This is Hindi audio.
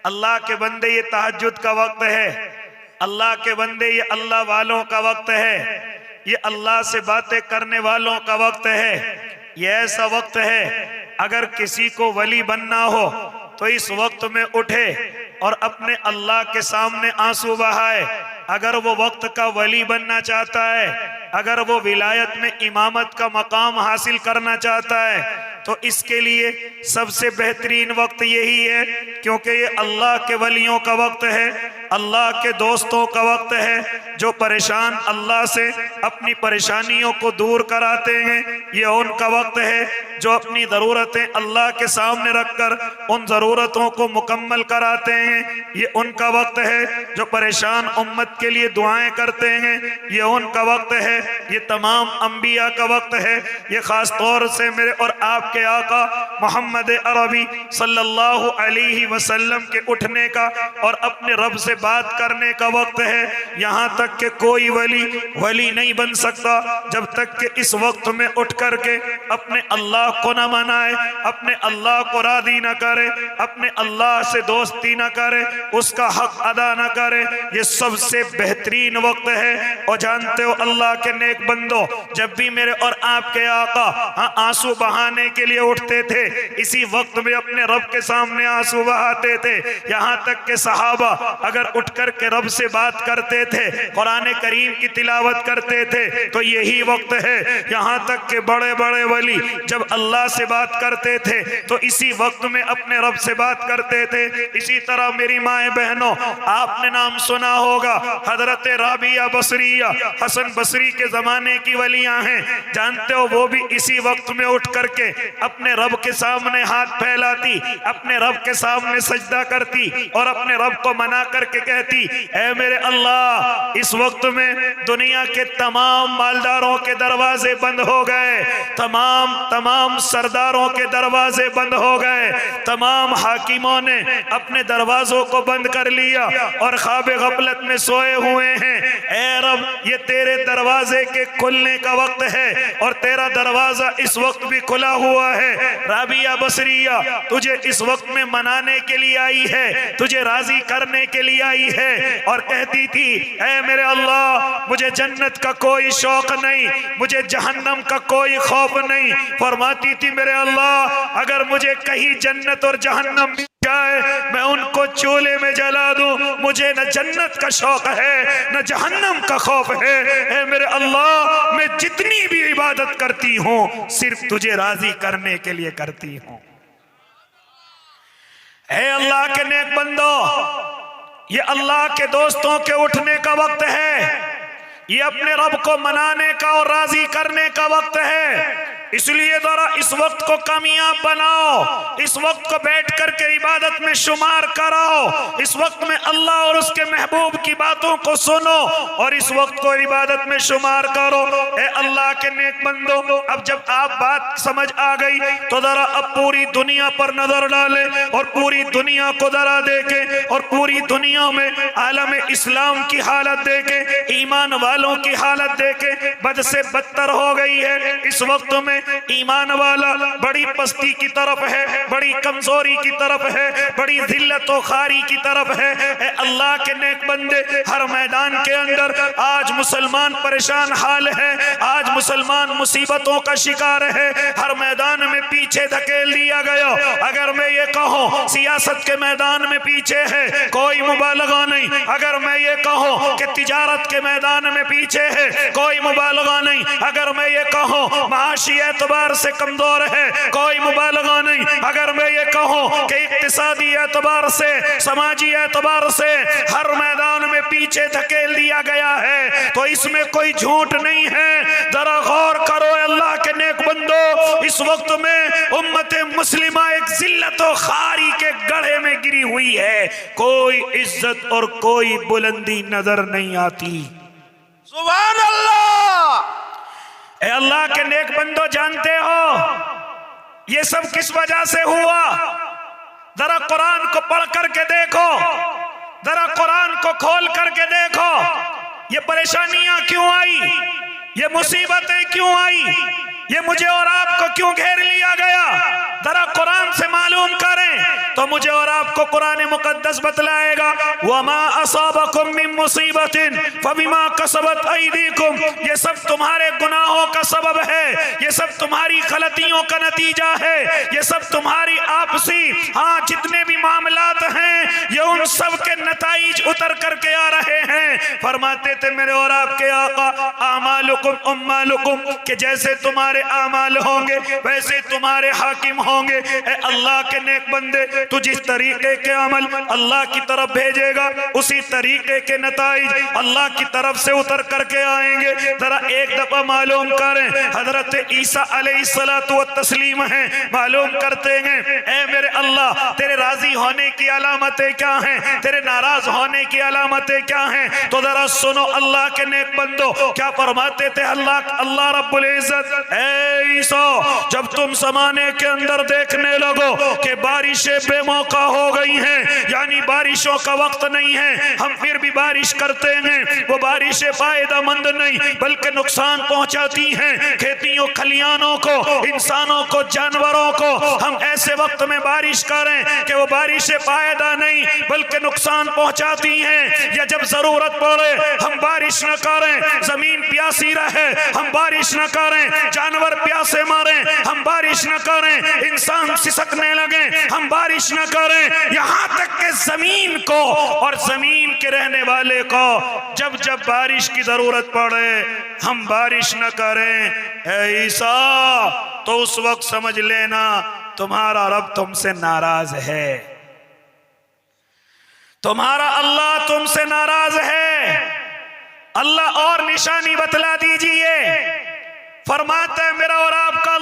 अल्लाह के बंदे ये तहज्जुद का वक्त है, अल्लाह के बंदे ये अल्लाह वालों का वक्त है, ये अल्लाह से बातें करने वालों का वक्त है। ये ऐसा वक्त है अगर किसी को वली बनना हो तो इस वक्त में उठे और अपने अल्लाह के सामने आंसू बहाए। अगर वो वक्त का वली बनना चाहता है, अगर वो विलायत में इमामत का मकाम हासिल करना चाहता है, तो इसके लिए सबसे बेहतरीन वक्त यही है, क्योंकि ये अल्लाह के वलियों का वक्त है, अल्लाह के दोस्तों का वक्त है, जो परेशान अल्लाह से अपनी परेशानियों को दूर कराते हैं। ये उनका वक्त है जो अपनी ज़रूरतें अल्लाह के सामने रखकर उन ज़रूरतों को मुकम्मल कराते हैं। ये उनका वक्त है जो परेशान उम्मत के लिए दुआएं करते हैं। ये उनका वक्त है, ये तमाम अंबिया का वक्त है। ये ख़ास तौर से मेरे और आपके आका मोहम्मद अरबी सल्लल्लाहु अलैहि वसल्लम के उठने का और अपने रब से बात करने का वक्त है। यहाँ तक कि कोई वली नहीं बन सकता जब तक कि इस वक्त में उठ करके अपने अल्लाह को न मनाए, अपने अल्लाह को राजी न करे, अपने अल्लाह से दोस्ती न करे, उसका हक अदा न करे। ये सबसे बेहतरीन वक्त है। और जानते हो अल्लाह के नेक बंदो, जब भी मेरे और आपके आका आंसू बहाने के लिए उठते थे, इसी वक्त में अपने रब के सामने आंसू बहाते थे। यहाँ तक के सहाबा अगर उठ कर के रब से बात करते थे, कुरान करीम की तिलावत करते थे, तो यही वक्त है। यहाँ तक के बड़े बड़े वली जब अल्लाह से बात करते थे तो इसी वक्त में अपने रब से बात करते थे। इसी तरह मेरी माए बहनों, आपने नाम सुना होगा हजरत राबिया बसरिया, हसन बसरी के जमाने की वलियां हैं। जानते हो वो भी इसी वक्त में उठ करके अपने रब के सामने हाथ फैलाती, अपने रब के सामने सजदा करती और अपने रब को मना करके कहती, ऐ मेरे अल्लाह, इस वक्त में दुनिया के तमाम मालदारों के दरवाजे बंद हो गए, तमाम सरदारों के दरवाजे बंद हो गए, तमाम हाकिमों ने अपने दरवाजों को बंद कर लिया और ख्वाब गफलत में सोए हुए हैं। ऐ रब, ये तेरे दरवाजे के खुलने का वक्त है और तेरा दरवाजा इस वक्त भी खुला हुआ है। राबिया बसरिया तुझे इस वक्त में मनाने के लिए आई है, तुझे राजी करने के लिए आई है और कहती थी, ऐ मेरे अल्लाह, मुझे जन्नत का कोई शौक नहीं, मुझे जहन्नम का कोई खौफ नहीं। फरमाती थी, मेरे अल्लाह, अगर मुझे कहीं जन्नत और जहन्नम मिल जाए, मैं उनको चूल्हे में जला दूं, मुझे न जन्नत का शौक है न जहन्नम का खौफ है। ऐ मेरे अल्लाह, मैं जितनी भी इबादत करती हूँ सिर्फ तुझे राजी करने के लिए करती हूँ। ऐ अल्लाह के नेक बंदो, ये अल्लाह के दोस्तों के उठने का वक्त है, ये अपने रब को मनाने का और राजी करने का वक्त है। इसलिए जरा इस वक्त को कामयाब बनाओ, इस वक्त को बैठ करके इबादत में शुमार कराओ, इस वक्त में अल्लाह और उसके महबूब की बातों को सुनो और इस वक्त को इबादत में शुमार करो। ए अल्लाह के नेक बंदो, अब जब आप बात समझ आ गई तो जरा अब पूरी दुनिया पर नजर डाले और पूरी दुनिया को जरा देखे और पूरी दुनिया में आलम इस्लाम की हालत देखे, ईमान वालों की हालत देखे। बद से बदतर हो गई है। इस वक्त में ईमान वाला बड़ी पस्ती की तरफ है, बड़ी कमजोरी की तरफ है, बड़ी जिल्लत और खारी की तरफ है। ए अल्लाह के नेक बंदे, हर मैदान के अंदर आज मुसलमान परेशान हाल है, आज मुसलमान मुसीबतों का शिकार है, हर मैदान में पीछे धकेल दिया गया। अगर मैं ये कहूँ सियासत के मैदान में पीछे है, कोई मुबालगा नहीं। अगर मैं ये कहूँ कि तिजारत के मैदान में पीछे है, कोई मुबालगा नहीं। अगर मैं ये कहूँ माशी एतबार से कमजोर है, कोई मुबालगा नहीं। अगर मैं ये कहूँ कि इक्तिसादी एतबार से, समाजी एतबार से हर मैदान में पीछे धकेल दिया गया है, तो इसमें कोई झूठ नहीं है। जरा गौर करो अल्लाह के नेक बंदो, इस वक्त में उम्मत मुस्लिमा एक जिल्लत और खारी के गड्ढे में गिरी हुई है, कोई इज्जत और कोई बुलंदी नजर नहीं आती। सुभान अल्लाह। ए अल्लाह के नेक बंदो, जानते हो ये सब किस वजह से हुआ? जरा कुरान को पढ़ करके देखो, जरा कुरान को खोल करके देखो, ये परेशानियां क्यों आई, ये मुसीबतें क्यों आई, ये मुझे और आपको क्यों घेर लिया गया? जरा कुरान से मालूम करें तो मुझे और आपको कुरान मुकद्दस बतलाएगा, वमा असाबकुम मिन मुसीबतिन फबिमा कसबत ऐदीकुम, ये सब तुम्हारे गुनाहों का सबब है, ये सब तुम्हारी गलतियों का नतीजा है, ये सब तुम्हारी आपसी जितने भी मामलात हैं ये उन सब के नताइज उतर करके आ रहे हैं। फरमाते थे मेरे और आपके आका, आमालुकुम उम्मालुकुम, कि जैसे तुम्हारे आमाल होंगे वैसे तुम्हारे हाकिम होंगे। ए अल्लाह के नेक बंदे, तू जिस तरीके के अमल अल्लाह की तरफ भेजेगा उसी तरीके के नताइज अल्लाह की तरफ से उतर करके आएंगे। जरा एक दफा मालूम करें, हजरत ईसा अलैहिस्सलातु व तस्लीम है, मालूम करते हैं ए मेरे अल्लाह तेरे राजी होने की अलामतें क्या हैं, तेरे नाराज होने की अलामतें क्या हैं। तो जरा सुनो अल्लाह के नेक बंदो, क्या फरमाते थे अल्लाह रब्बुल इज्जत, ए ईसा जब तुम ज़माने के अंदर देखने लगो कि बारिशें बेमौका हो गई हैं, यानी बारिशों का वक्त नहीं है, हम फिर भी बारिश करते हैं, वो बारिशें फायदेमंद नहीं बल्कि नुकसान पहुंचाती हैं खेतियों खलियानों को, इंसानों को, जानवरों को। हम ऐसे वक्त में बारिश करें कि वो बारिशें फायदा नहीं बल्कि नुकसान पहुंचाती हैं, या जब जरूरत पड़े हम बारिश न करें, जमीन प्यासी रहे हम बारिश न करें, जानवर प्यासे मारे हम बारिश न करें, इंसान सिसकने लगे हम बारिश न करें, यहाँ तक कि जमीन को और जमीन के रहने वाले को जब जब बारिश की जरूरत पड़े हम बारिश न करें। ऐ ईसा तो उस वक्त समझ लेना तुम्हारा रब तुमसे नाराज है, तुम्हारा अल्लाह तुमसे नाराज है। अल्लाह और निशानी बतला दीजिए, फरमाता है मेरा और आपका